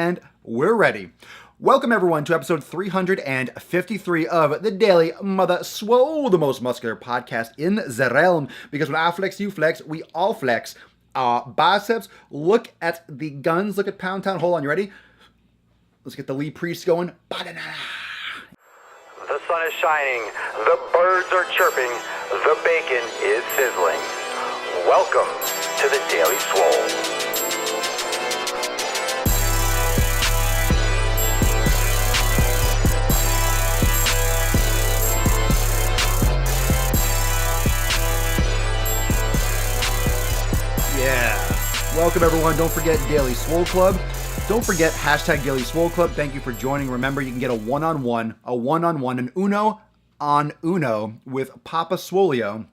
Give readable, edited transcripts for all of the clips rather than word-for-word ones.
and we're ready. Welcome everyone to episode 353 of the Daily Mother Swole, the most muscular podcast in the realm. Because when I flex, you flex, we all flex. Biceps, look at the guns, look at Pound Town. Hold on, you ready? Let's get the Lee Priest going. Ba-da-da-da. The sun is shining, the birds are chirping, the bacon is sizzling. Welcome to the Daily Swole. Yeah. Welcome everyone. Don't forget Daily Swole Club. Don't forget hashtag Daily Swole Club. Thank you for joining. Remember, you can get a one-on-one, an uno on uno with Papa Swolio.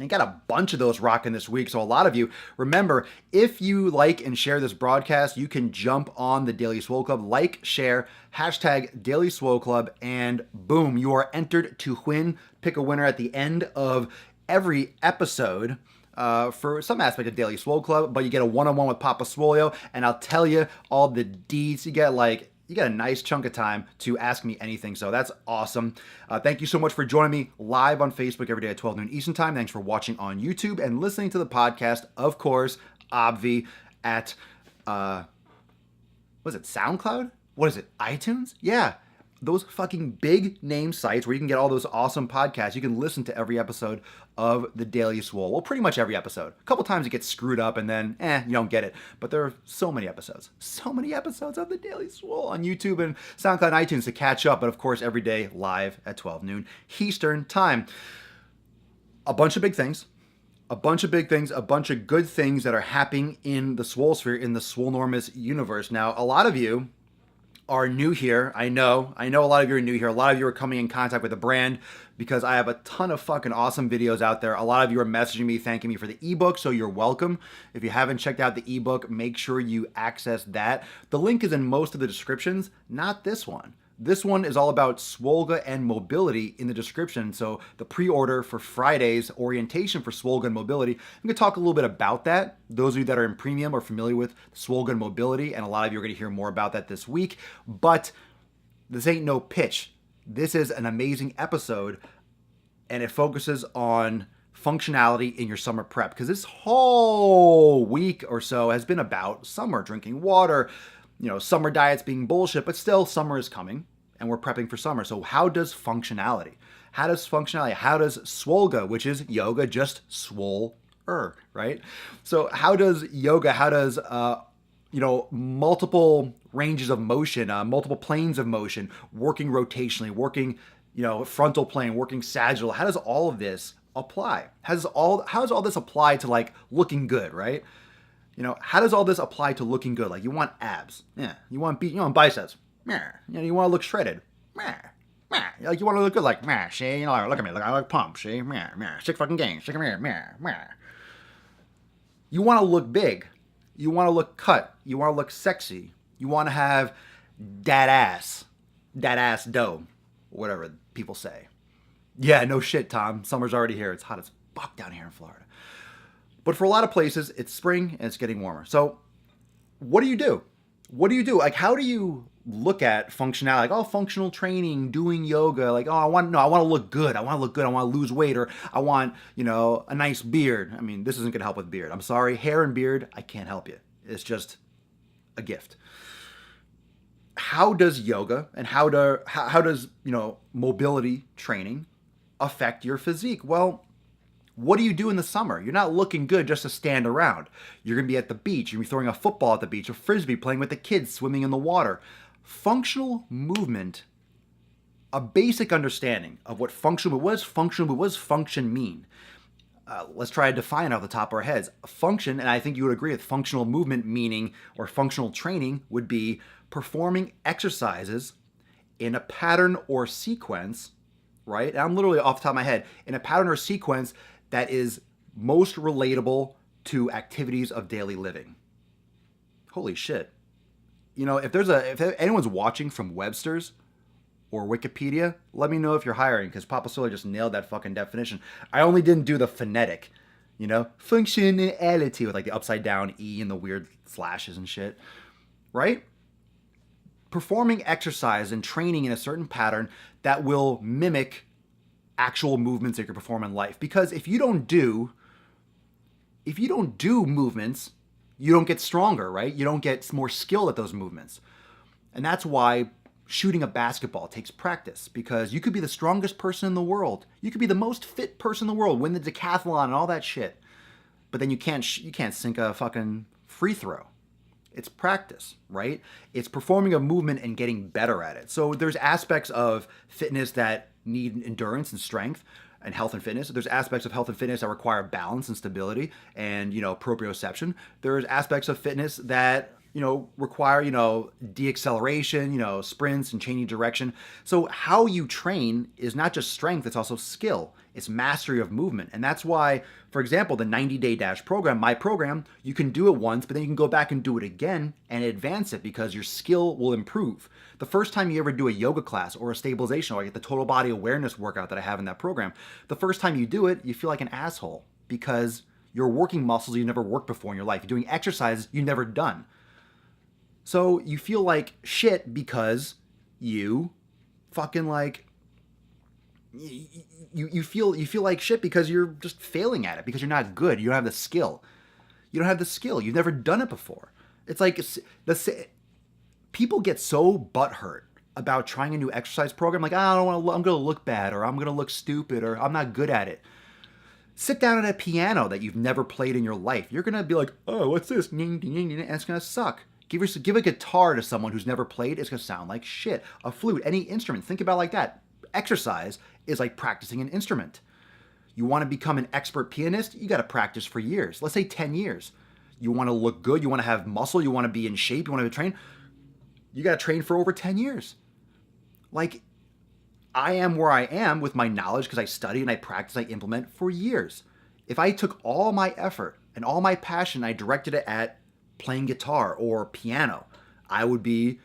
And got a bunch of those rocking this week. So a lot of you, remember, if you like and share this broadcast, you can jump on the Daily Swole Club, like, share, hashtag Daily Swole Club, and boom, you are entered to win. Pick a winner at the end of every episode. For some aspect of Daily Swole Club, but you get a one-on-one with Papa Swolio, and I'll tell you all the deeds. You get a nice chunk of time to ask me anything, so that's awesome. Thank you so much for joining me live on Facebook every day at 12 noon Eastern Time. Thanks for watching on YouTube and listening to the podcast, of course, obvi, at, was it SoundCloud? What is it, iTunes? Yeah. Those fucking big name sites where you can get all those awesome podcasts. You can listen to every episode of the Daily Swole. Well, pretty much every episode. A couple times it gets screwed up and then, you don't get it. But there are so many episodes of the Daily Swole on YouTube and SoundCloud and iTunes to catch up. But of course, every day live at 12 noon Eastern Time. A bunch of big things. A bunch of good things that are happening in the Swole sphere, in the Swolenormous universe. Now, a lot of you are new here. I know a lot of you are new here. A lot of you are coming in contact with the brand because I have a ton of fucking awesome videos out there. A lot of you are messaging me, thanking me for the ebook, so you're welcome. If you haven't checked out the ebook, make sure you access that. The link is in most of the descriptions, not this one. This one is all about Swolga and mobility in the description. So the pre-order for Friday's orientation for Swolga and mobility, I'm going to talk a little bit about that. Those of you that are in premium are familiar with Swolga and mobility, and a lot of you are going to hear more about that this week. But this ain't no pitch. This is an amazing episode, and it focuses on functionality in your summer prep, because this whole week or so has been about summer, drinking water, summer diets being bullshit, but still summer is coming and we're prepping for summer. So how does Swolga, which is yoga, just swole-er, right? So how does yoga, multiple ranges of motion, multiple planes of motion, working rotationally, working, frontal plane, working sagittal, how does all of this apply? How does all this apply to looking good, right? How does all this apply to looking good? You want abs. Yeah. You want biceps. Yeah. You want to look shredded. Yeah. Yeah. You want to look good see? Look at me. Look, I like pump. See? Yeah. Sick fucking gang. Sick of me. Yeah. You want to look big. You want to look cut. You want to look sexy. You want to have that ass dough, whatever people say. Yeah, no shit, Tom. Summer's already here. It's hot as fuck down here in Florida. But for a lot of places, it's spring and it's getting warmer. So what do you do? How do you look at functionality? Functional training, doing yoga. I want to look good. I want to lose weight, or I want, a nice beard. I mean, this isn't going to help with beard. I'm sorry. Hair and beard, I can't help you. It's just a gift. How does yoga and how does, mobility training affect your physique? Well, what do you do in the summer? You're not looking good just to stand around. You're going to be at the beach. You're going to be throwing a football at the beach, a frisbee, playing with the kids, swimming in the water. Functional movement, a basic understanding of what does function mean? Let's try to define it off the top of our heads. Function, and I think you would agree with functional movement meaning, or functional training, would be performing exercises in a pattern or sequence, right? And I'm literally off the top of my head, in a pattern or sequence that is most relatable to activities of daily living. Holy shit. If anyone's watching from Webster's or Wikipedia, let me know if you're hiring, because Papa Swole just nailed that fucking definition. I only didn't do the phonetic, functionality with the upside down E and the weird slashes and shit, right? performing exercise and training in a certain pattern that will mimic actual movements that you perform in life. Because if you don't do movements, you don't get stronger, right? You don't get more skilled at those movements. And that's why shooting a basketball takes practice, because you could be the strongest person in the world. You could be the most fit person in the world, win the decathlon and all that shit. But then you can't sink a fucking free throw. It's practice, right? It's performing a movement and getting better at it. So there's aspects of fitness that need endurance and strength and health and fitness. There's aspects of health and fitness that require balance and stability and, proprioception. There's aspects of fitness that, require, deacceleration, sprints and changing direction. So how you train is not just strength, it's also skill. It's mastery of movement. And that's why, for example, the 90-day dash program, my program, you can do it once, but then you can go back and do it again and advance it because your skill will improve. The first time you ever do a yoga class or a stabilization, or I get the total body awareness workout that I have in that program, the first time you do it, you feel like an asshole because you're working muscles you've never worked before in your life. You're doing exercises you've never done. So you feel like shit because you fucking like, you feel like shit because you're just failing at it, because you're not good. You don't have the skill. You've never done it before. It's like people get so butthurt about trying a new exercise program. Like, I don't want to, I'm going to look bad, or I'm going to look stupid, or I'm not good at it. Sit down at a piano that you've never played in your life. You're going to be like, oh, what's this? And it's going to suck. Give a guitar to someone who's never played. It's going to sound like shit. A flute, any instrument. Think about it like that. Exercise is like practicing an instrument. You want to become an expert pianist? You got to practice for years. Let's say 10 years. You want to look good. You want to have muscle. You want to be in shape. You want to train. You got to train for over 10 years. Like, I am where I am with my knowledge because I study and I practice, I implement for years. If I took all my effort and all my passion, I directed it at playing guitar or piano, I would be,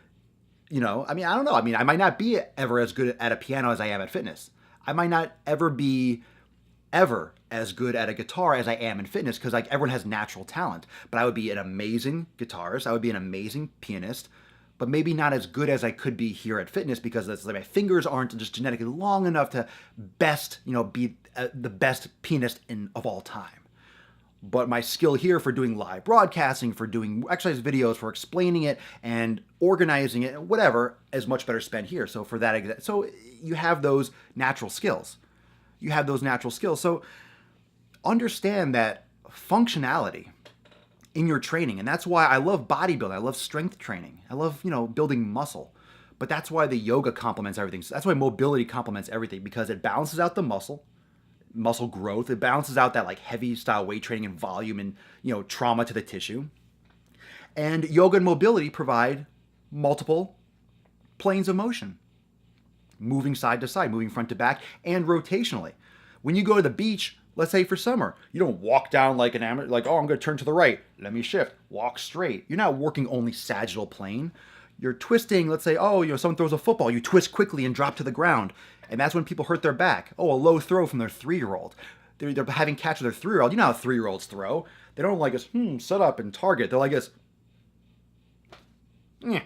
I don't know. I might not be ever as good at a piano as I am at fitness. I might not ever be as good at a guitar as I am in fitness, because like everyone has natural talent. But I would be an amazing guitarist. I would be an amazing pianist, but maybe not as good as I could be here at fitness, because that's like my fingers aren't just genetically long enough to be the best pianist of all time. But my skill here for doing live broadcasting, for doing exercise videos, for explaining it and organizing it, whatever, is much better spent here. So for that, so you have those natural skills. So understand that functionality in your training, and that's why I love bodybuilding. I love strength training. I love, building muscle. But that's why the yoga complements everything. So that's why mobility complements everything, because it balances out the muscle growth. It balances out that like heavy style weight training and volume and, trauma to the tissue. And yoga and mobility provide multiple planes of motion, moving side to side, moving front to back, and rotationally. When you go to the beach, let's say for summer, you don't walk down like an amateur, like, oh, I'm going to turn to the right, let me shift, walk straight. You're not working only sagittal plane. You're twisting, let's say, someone throws a football, you twist quickly and drop to the ground. And that's when people hurt their back. Oh, a low throw from their 3-year-old. They're having catch with their 3-year-old. You know how 3-year-olds throw. They don't like us, set up and target. They're like us, yeah.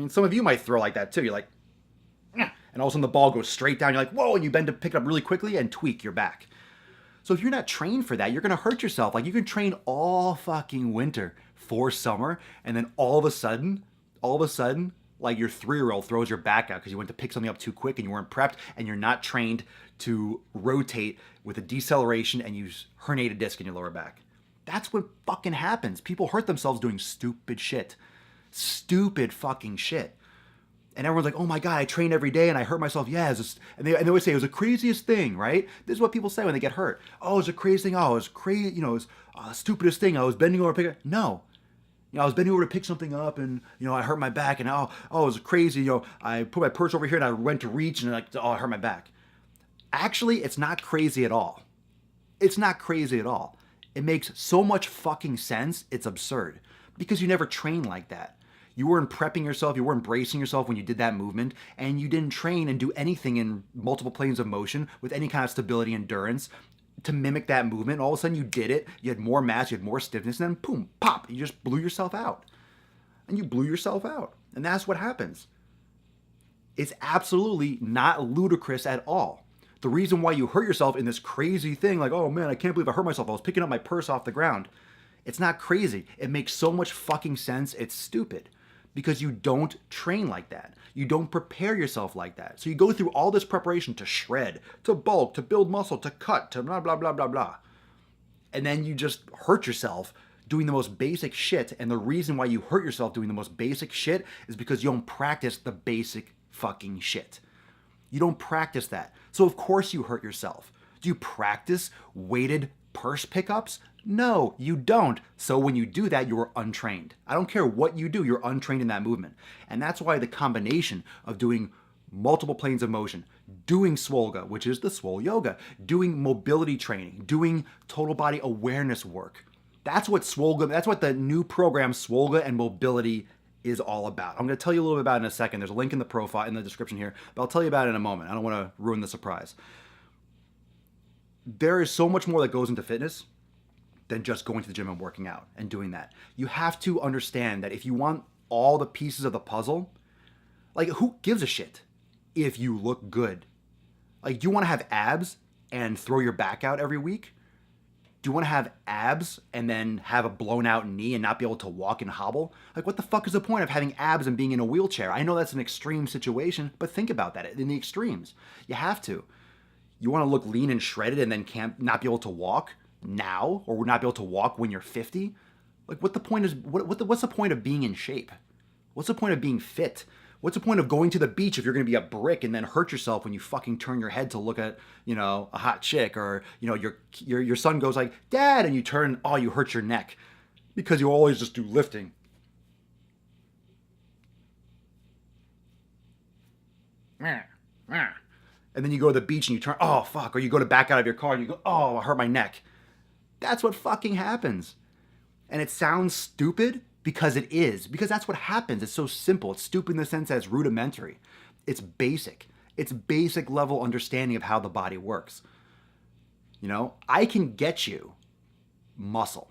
Some of you might throw like that too. You're like, yeah. And all of a sudden the ball goes straight down. You're like, whoa, and you bend to pick it up really quickly and tweak your back. So if you're not trained for that, you're going to hurt yourself. Like, you can train all fucking winter for summer, and then all of a sudden, like your 3-year-old throws your back out because you went to pick something up too quick and you weren't prepped, and you're not trained to rotate with a deceleration, and you herniate a disc in your lower back. That's what fucking happens. People hurt themselves doing stupid shit. Stupid fucking shit. And everyone's like, oh my God, I train every day and I hurt myself. Yeah, and they always say it was the craziest thing, right? This is what people say when they get hurt. Oh, it was the craziest thing. Oh, it was crazy. It was the stupidest thing. I was bending over to pick it. No. I was bending over to pick something up, and, I hurt my back, and it was crazy. I put my purse over here and I went to reach, and I hurt my back. Actually, it's not crazy at all. It's not crazy at all. It makes so much fucking sense. It's absurd, because you never train like that. You weren't prepping yourself, you weren't bracing yourself when you did that movement, and you didn't train and do anything in multiple planes of motion with any kind of stability, endurance to mimic that movement. All of a sudden you did it, you had more mass, you had more stiffness, and then boom, pop, you just blew yourself out. and you blew yourself out. And that's what happens. It's absolutely not ludicrous at all. The reason why you hurt yourself in this crazy thing, like, oh man, I can't believe I hurt myself. I was picking up my purse off the ground. It's not crazy. It makes so much fucking sense. It's stupid because you don't train like that. You don't prepare yourself like that. So you go through all this preparation to shred, to bulk, to build muscle, to cut, to blah, blah, blah, blah, blah. And then you just hurt yourself doing the most basic shit. And the reason why you hurt yourself doing the most basic shit is because you don't practice the basic fucking shit. You don't practice that. So of course you hurt yourself. Do you practice weighted purse pickups? No, you don't. So when you do that, you're untrained. I don't care what you do, you're untrained in that movement. And that's why the combination of doing multiple planes of motion, doing Swolga, which is the Swole Yoga, doing mobility training, doing total body awareness work. That's what Swolga, that's what the new program Swolga and Mobility is all about. I'm going to tell you a little bit about it in a second. There's a link in the profile, in the description here, but I'll tell you about it in a moment. I don't want to ruin the surprise. There is so much more that goes into fitness than just going to the gym and working out and doing that. You have to understand that if you want all the pieces of the puzzle, like who gives a shit if you look good? Like, do you want to have abs and throw your back out every week? Do you want to have abs and then have a blown out knee and not be able to walk and hobble? Like, what the fuck is the point of having abs and being in a wheelchair? I know that's an extreme situation, but think about that in the extremes. You have to. You want to look lean and shredded and then can't not be able to walk now, or not be able to walk when you're 50? Like, what the point is? What's the point of being in shape? What's the point of being fit? What's the point of going to the beach if you're going to be a brick and then hurt yourself when you fucking turn your head to look at, a hot chick, or, your son goes like, Dad, and you turn, oh, you hurt your neck because you always just do lifting. And then you go to the beach and you turn, oh, fuck, or you go to back out of your car and you go, oh, I hurt my neck. That's what fucking happens. And it sounds stupid, because it is. Because that's what happens. It's so simple. It's stupid in the sense that it's rudimentary. It's basic. It's basic level understanding of how the body works. I can get you muscle.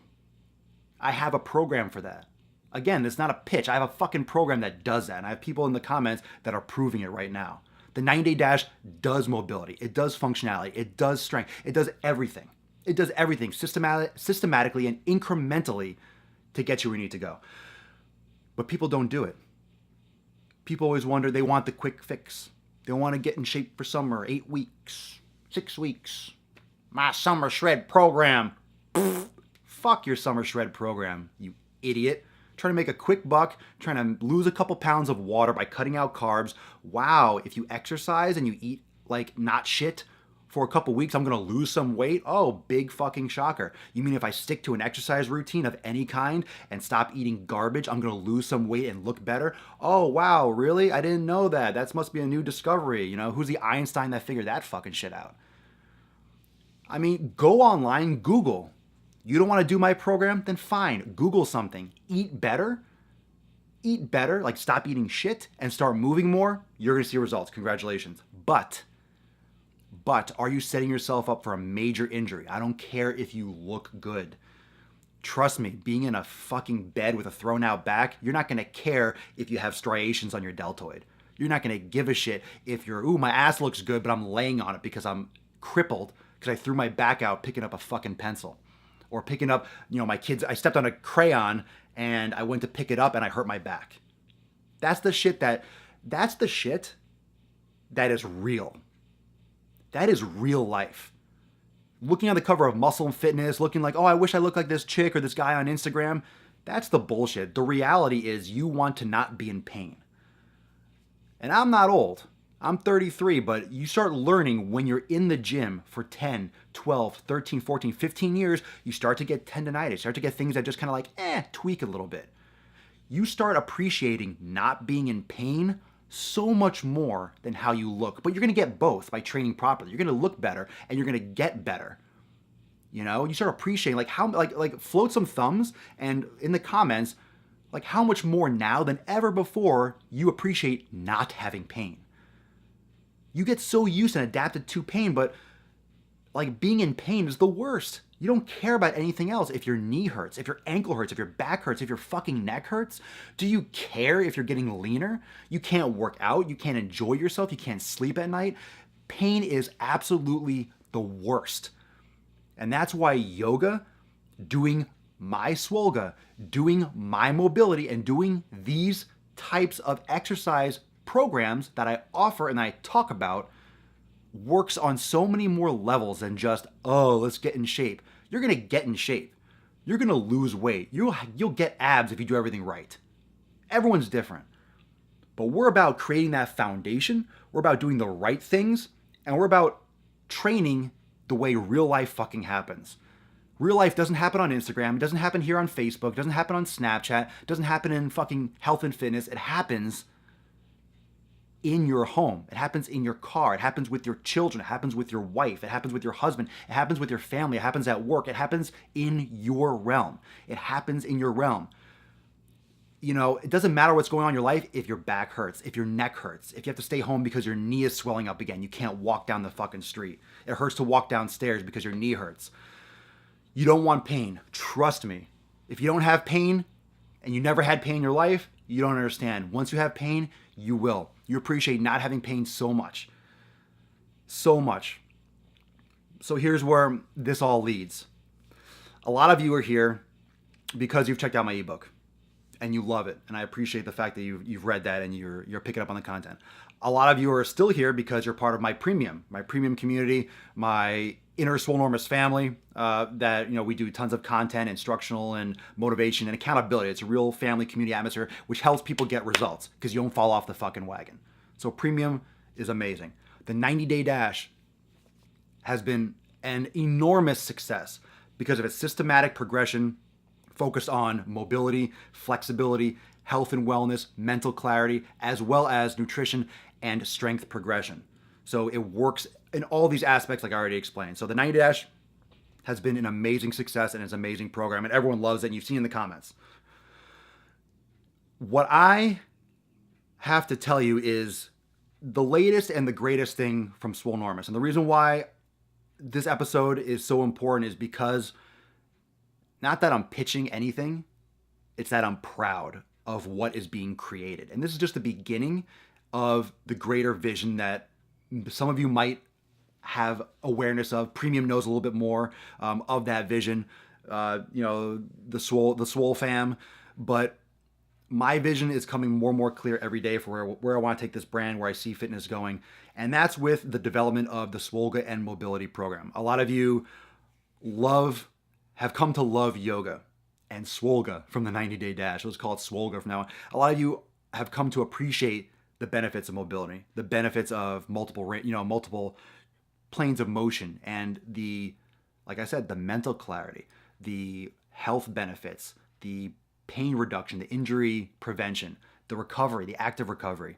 I have a program for that. Again, it's not a pitch. I have a fucking program that does that. And I have people in the comments that are proving it right now. The 9-day dash does mobility. It does functionality. It does strength. It does everything. It does everything systematically and incrementally to get you where you need to go. But people don't do it. People always wonder, they want the quick fix. They want to get in shape for summer, 8 weeks, 6 weeks. My summer shred program. Pfft, fuck your summer shred program, you idiot. Trying to make a quick buck, trying to lose a couple pounds of water by cutting out carbs. Wow, if you exercise and you eat like not shit for a couple weeks, I'm going to lose some weight? Oh, big fucking shocker. You mean if I stick to an exercise routine of any kind and stop eating garbage, I'm going to lose some weight and look better? Oh, wow, really? I didn't know that. That must be a new discovery. Who's the Einstein that figured that fucking shit out? I mean, go online, Google. You don't want to do my program? Then fine, Google something. Eat better? Eat better, like stop eating shit and start moving more? You're going to see results. Congratulations. But are you setting yourself up for a major injury? I don't care if you look good. Trust me, being in a fucking bed with a thrown out back, you're not going to care if you have striations on your deltoid. You're not going to give a shit if my ass looks good, but I'm laying on it because I'm crippled because I threw my back out picking up a fucking pencil. Or picking up, my kids, I stepped on a crayon and I went to pick it up and I hurt my back. That's the shit that is real. That is real life. Looking on the cover of Muscle and Fitness, looking like, oh, I wish I looked like this chick or this guy on Instagram. That's the bullshit. The reality is you want to not be in pain. And I'm not old. I'm 33, but you start learning when you're in the gym for 10, 12, 13, 14, 15 years, you start to get tendinitis, start to get things that just kind of like, tweak a little bit. You start appreciating not being in pain so much more than how you look. But you're going to get both by training properly. You're going to look better and you're going to get better. You start appreciating like float some thumbs and in the comments, like how much more now than ever before you appreciate not having pain. You get so used and adapted to pain, but like being in pain is the worst. You don't care about anything else. If your knee hurts, if your ankle hurts, if your back hurts, if your fucking neck hurts, do you care if you're getting leaner? You can't work out. You can't enjoy yourself. You can't sleep at night. Pain is absolutely the worst. And that's why yoga, doing my Swolga, doing my mobility, and doing these types of exercise programs that I offer and I talk about works on so many more levels than just, oh, let's get in shape. You're gonna get in shape. You're gonna lose weight. You'll get abs if you do everything right. Everyone's different. But we're about creating that foundation. We're about doing the right things. And we're about training the way real life fucking happens. Real life doesn't happen on Instagram. It doesn't happen here on Facebook. It doesn't happen on Snapchat. It doesn't happen in fucking health and fitness. It happens in your home. It happens in your car. It happens with your children. It happens with your wife. It happens with your husband. It happens with your family. It happens at work. It happens in your realm. It happens in your realm. You know, it doesn't matter what's going on in your life if your back hurts, if your neck hurts, if you have to stay home because your knee is swelling up again. You can't walk down the fucking street. It hurts to walk downstairs because your knee hurts. You don't want pain. Trust me. If you don't have pain and you never had pain in your life, you don't understand. Once you have pain, you will. You appreciate not having pain so much. So much. So here's where this all leads. A lot of you are here because you've checked out my ebook and you love it. And I appreciate the fact that you've read that and you're picking up on the content. A lot of you are still here because you're part of my premium community, my inner Swolenormous family, that, you know, we do tons of content, instructional and motivation and accountability. It's a real family community atmosphere, which helps people get results because you don't fall off the fucking wagon. So premium is amazing. The 90-day dash has been an enormous success because of its systematic progression focused on mobility, flexibility, health and wellness, mental clarity, as well as nutrition and strength progression. So it works in all these aspects like I already explained. So the 90 Dash has been an amazing success and it's an amazing program and everyone loves it and you've seen in the comments. What I have to tell you is the latest and the greatest thing from Swolenormous. And the reason why this episode is so important is because not that I'm pitching anything, it's that I'm proud of what is being created. And this is just the beginning of the greater vision that some of you might have awareness of. Premium knows a little bit more of that vision, you know, the Swole fam. But my vision is coming more and more clear every day for where I want to take this brand, where I see fitness going. And that's with the development of the Swolga and Mobility program. A lot of you have come to love yoga and Swolga from the 90-day dash. Let's call it Swolga from now on. A lot of you have come to appreciate the benefits of mobility, the benefits of multiple planes of motion, and like I said, the mental clarity, the health benefits, the pain reduction, the injury prevention, the recovery, the active recovery,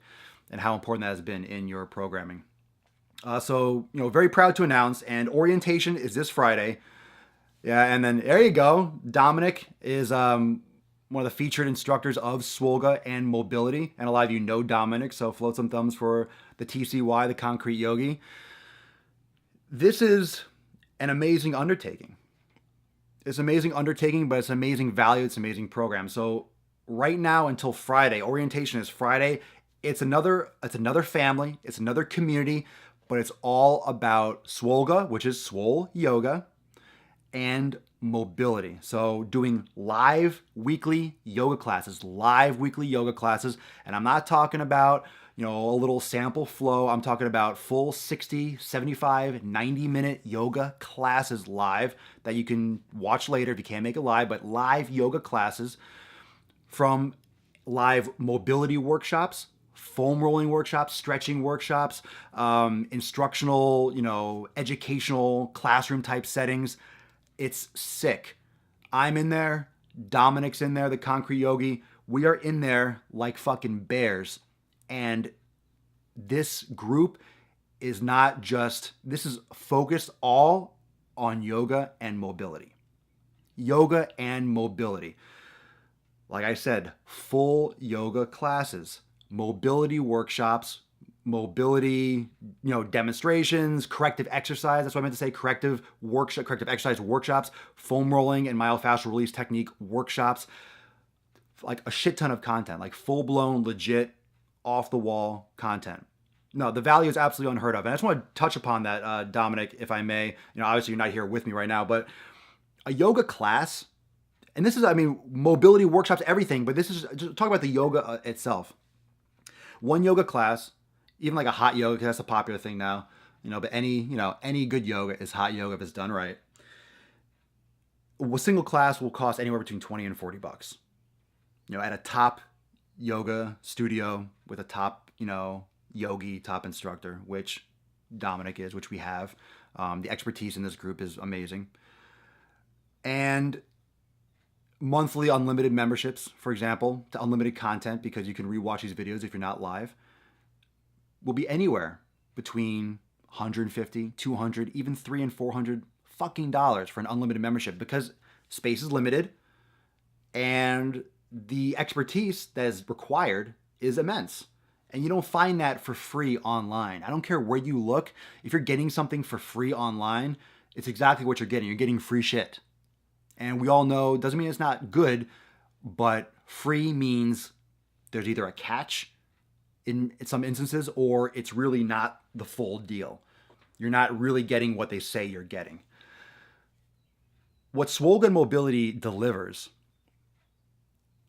and how important that has been in your programming. So, you know, very proud to announce, and orientation is this Friday. Yeah, and then there you go. Dominic is one of the featured instructors of Swolga and Mobility, and a lot of you know Dominic, so float some thumbs for the TCY, the Concrete Yogi. This is an amazing undertaking. It's an amazing undertaking, but it's an amazing value. It's an amazing program. So right now until Friday, orientation is Friday. It's another family. It's another community, but it's all about Swolga, which is Swole Yoga, and mobility. So doing live weekly yoga classes, and I'm not talking about, you know, a little sample flow. I'm talking about full 60, 75, 90-minute yoga classes live that you can watch later if you can't make it live, but live yoga classes, from live mobility workshops, foam rolling workshops, stretching workshops, instructional, you know, educational classroom type settings. It's sick. I'm in there. Dominic's in there, the Concrete Yogi. We are in there like fucking bears. And this group is this is focused all on yoga and mobility. Yoga and mobility. Like I said, full yoga classes, mobility workshops, mobility, demonstrations, corrective exercise. That's what I meant to say. Corrective exercise workshops, foam rolling and myofascial release technique workshops, like a shit ton of content, like full blown, legit, off the wall content. No, the value is absolutely unheard of. And I just want to touch upon that, Dominic, if I may. Obviously you're not here with me right now, but a yoga class, and this is, mobility workshops, everything, but this is just talk about the yoga itself. One yoga class, even like a hot yoga, because that's a popular thing now, but any good yoga is hot yoga if it's done right. A single class will cost anywhere between $20 and $40. At a top yoga studio with a top, yogi, top instructor, which Dominic is, which we have. The expertise in this group is amazing. And monthly unlimited memberships, for example, to unlimited content, because you can rewatch these videos if you're not live, will be anywhere between $150, $200, even $300 and $400 fucking dollars for an unlimited membership, because space is limited and the expertise that is required is immense. And you don't find that for free online. I don't care where you look. If you're getting something for free online, it's exactly what you're getting. You're getting free shit. And we all know, doesn't mean it's not good, but free means there's either a catch in some instances, or it's really not the full deal. You're not really getting what they say you're getting. What Swole Mobility delivers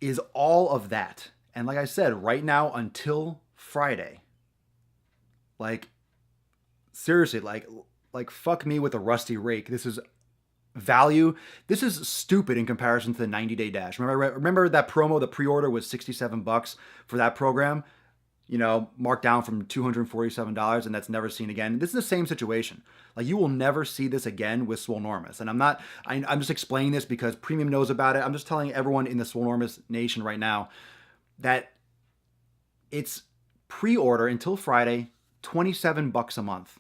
is all of that. And like I said, right now until Friday, like seriously, like fuck me with a rusty rake. This is value. This is stupid in comparison to the 90-day dash. Remember that promo, the pre-order was $67 for that program, marked down from $247, and that's never seen again. This is the same situation. Like, you will never see this again with Swolenormous. And I'm just explaining this because Premium knows about it. I'm just telling everyone in the Swolenormous Nation right now that it's pre-order until Friday, $27 a month.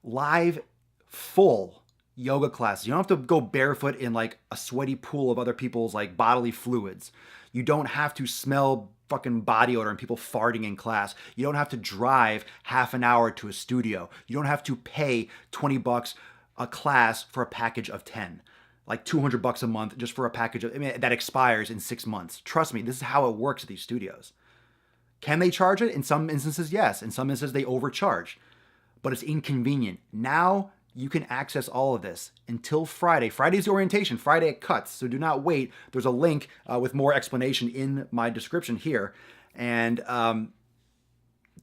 Live, full yoga classes. You don't have to go barefoot in like a sweaty pool of other people's like bodily fluids. You don't have to smell fucking body odor and people farting in class. You don't have to drive half an hour to a studio. You don't have to pay $20 a class for a package of 10. Like $200 a month just for a package that expires in 6 months. Trust me, this is how it works at these studios. Can they charge it? In some instances, yes. In some instances, they overcharge. But it's inconvenient. Now you can access all of this until Friday. Friday's the orientation. Friday it cuts, so do not wait. There's a link with more explanation in my description here. And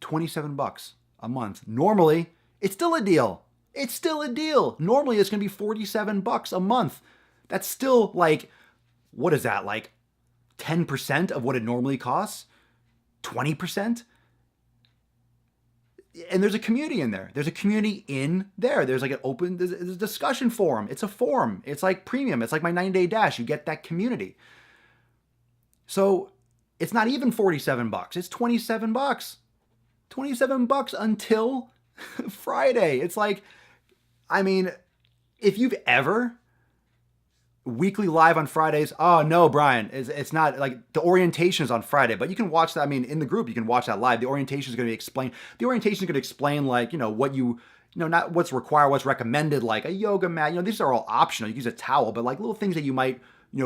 $27 a month. Normally, it's still a deal. It's still a deal. Normally, it's going to be $47 a month. That's still like, what is that? Like 10% of what it normally costs? 20%? And there's a community in there. There's a community in there. There's like there's a discussion forum. It's a forum. It's like premium. It's like my 9-day dash. You get that community. So it's not even $47. It's $27. $27 until Friday. It's like, if you've ever weekly live on Fridays. Oh no, Brian, it's not like the orientation is on Friday, but you can watch that. In the group, you can watch that live. The orientation is going to be explained. The orientation is going to explain like, what not what's required, what's recommended, like a yoga mat. These are all optional. You can use a towel, but like little things that you might,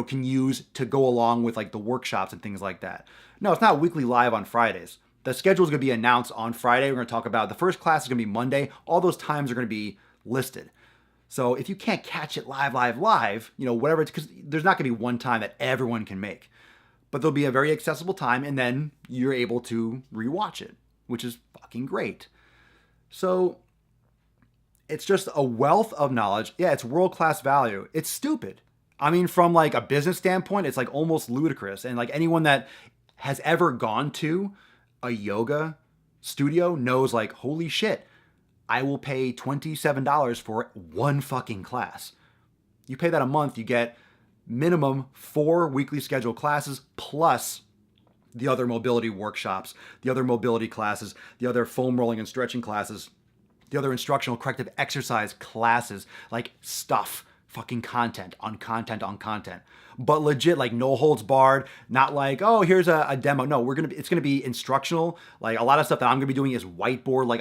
can use to go along with like the workshops and things like that. No, it's not weekly live on Fridays. The schedule is going to be announced on Friday. We're going to talk about the first class is going to be Monday. All those times are going to be listed. So if you can't catch it live, whatever, it's because there's not going to be one time that everyone can make. But there'll be a very accessible time, and then you're able to rewatch it, which is fucking great. So it's just a wealth of knowledge. Yeah, it's world-class value. It's stupid. From like a business standpoint, it's like almost ludicrous. And like anyone that has ever gone to a yoga studio knows like, holy shit, I will pay $27 for one fucking class. You pay that a month, you get minimum 4 weekly scheduled classes plus the other mobility workshops, the other mobility classes, the other foam rolling and stretching classes, the other instructional corrective exercise classes, like stuff fucking content on content on content. But legit, like no holds barred, not like, oh, here's a demo. No, it's gonna be instructional. Like a lot of stuff that I'm gonna be doing is whiteboard. Like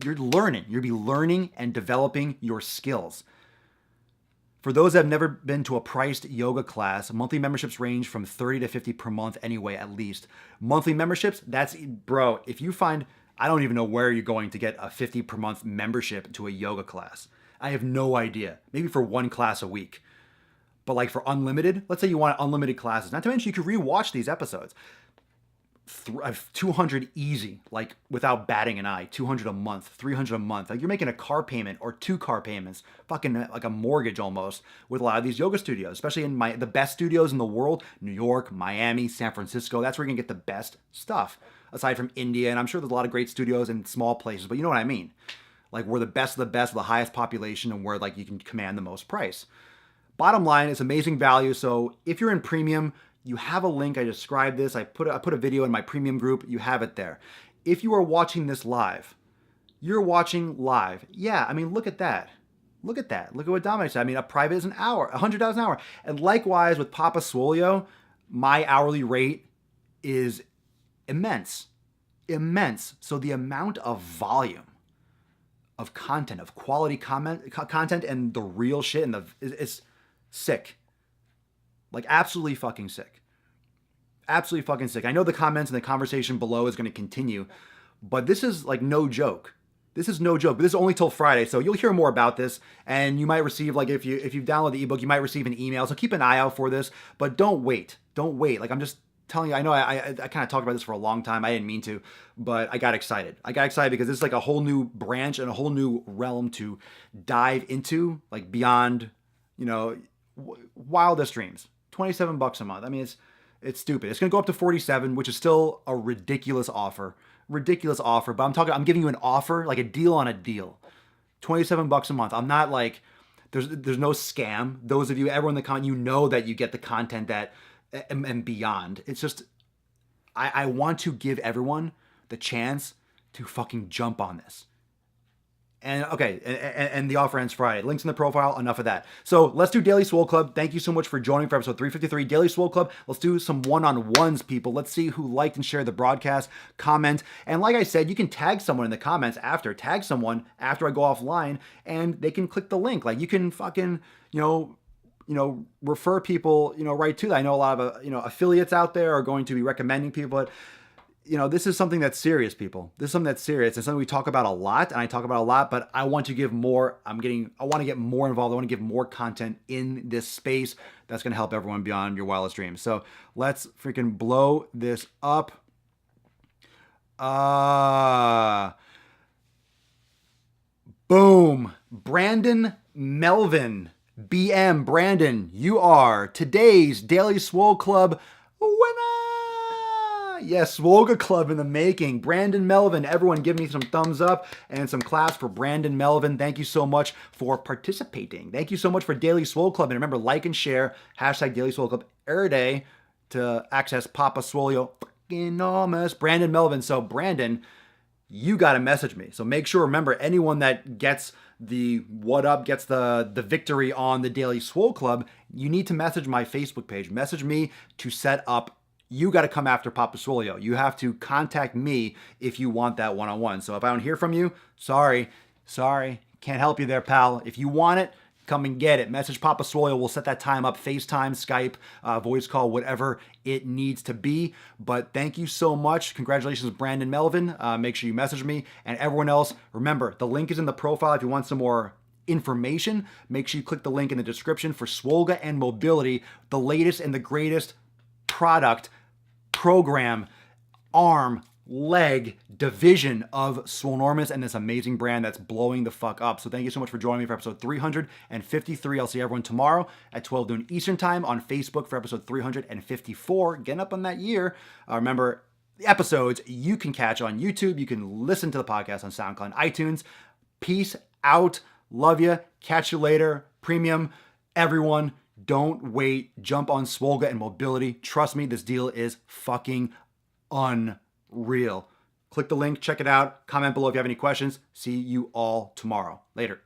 you're learning. You're gonna be learning and developing your skills. For those that have never been to a priced yoga class, monthly memberships range from $30 to $50 per month anyway, at least. Monthly memberships, bro, if you find, I don't even know where you're going to get a $50 per month membership to a yoga class. I have no idea. Maybe for one class a week. But like for unlimited, let's say you want unlimited classes. Not to mention you can rewatch these episodes. 200 easy, like without batting an eye. 200 a month, 300 a month. Like you're making a car payment or 2 car payments, fucking like a mortgage almost, with a lot of these yoga studios, especially in the best studios in the world, New York, Miami, San Francisco. That's where you're gonna get the best stuff. Aside from India, and I'm sure there's a lot of great studios in small places, but you know what I mean. Like we're the best of the best with the highest population and where like you can command the most price. Bottom line, it's amazing value. So if you're in premium, you have a link. I described this. I put a video in my premium group. You have it there. If you are watching this live, you're watching live. Yeah, I mean, look at that. Look at that. Look at what Dominic said. I mean, a private is an hour, $100 an hour. And likewise with Papa Swolio, my hourly rate is immense. Immense. So the amount of volume of content, of quality content and the real shit and it's sick. Like absolutely fucking sick. Absolutely fucking sick. I know the comments and the conversation below is going to continue, but this is like no joke. This is no joke. But this is only till Friday, so you'll hear more about this, and you might receive, like if you download the ebook, you might receive an email. So keep an eye out for this, but don't wait. Don't wait. Like I'm just telling you, I know I kind of talked about this for a long time. I didn't mean to, but I got excited. I got excited because this is like a whole new branch and a whole new realm to dive into, like beyond, wildest dreams. $27 a month. I mean, it's stupid. It's going to go up to 47, which is still a ridiculous offer. Ridiculous offer. But I'm giving you an offer, like a deal on a deal. $27 a month. I'm not like, there's no scam. Those of you, everyone in the comment, you know that you get the content that and beyond. It's just, I want to give everyone the chance to fucking jump on this. And okay, and the offer ends Friday. Links in the profile, enough of that. So let's do Daily Swole Club. Thank you so much for joining for episode 353, Daily Swole Club. Let's do some one-on-ones, people. Let's see who liked and shared the broadcast, comment. And like I said, you can tag someone in the comments after. Tag someone after I go offline, and they can click the link. Like you can fucking, refer people, right to that. I know a lot of, affiliates out there are going to be recommending people, but this is something that's serious, people. This is something that's serious. It's something we talk about a lot, and I talk about a lot, but I want to give more. I want to get more involved. I want to give more content in this space that's going to help everyone beyond your wildest dreams. So let's freaking blow this up. Boom. Brandon Melvin. BM. Brandon, you are today's Daily Swole Club winner. Yes, Swoga Club in the making. Brandon Melvin. Everyone give me some thumbs up and some claps for Brandon Melvin. Thank you so much for participating. Thank you so much for Daily Swole Club. And remember, like and share, #Daily Swole Club every day to access Papa Swolio enormous Brandon Melvin. So Brandon, you got to message me. So make sure, remember, anyone that gets the gets the victory on the Daily Swole Club, you need to message my Facebook page. Message me to set up. You got to come after Papa Swolio. You have to contact me if you want that one-on-one. So if I don't hear from you, sorry, can't help you there, pal. If you want it, come and get it. Message Papa Swolio. We'll set that time up. FaceTime, Skype, voice call, whatever it needs to be. But thank you so much. Congratulations, Brandon Melvin. Make sure you message me. And everyone else, remember, the link is in the profile if you want some more information. Make sure you click the link in the description for Swolga and Mobility, the latest and the greatest product, program, arm, leg division of Swolenormous and this amazing brand that's blowing the fuck up. So thank you so much for joining me for episode 353. I'll see everyone tomorrow at 12 noon Eastern time on Facebook for episode 354. Getting up on that year. Remember, the episodes you can catch on YouTube. You can listen to the podcast on SoundCloud and iTunes. Peace out. Love you. Catch you later. Premium. Everyone, don't wait. Jump on Swolga and Mobility. Trust me, this deal is fucking unreal. Click the link, check it out. Comment below if you have any questions. See you all tomorrow. Later.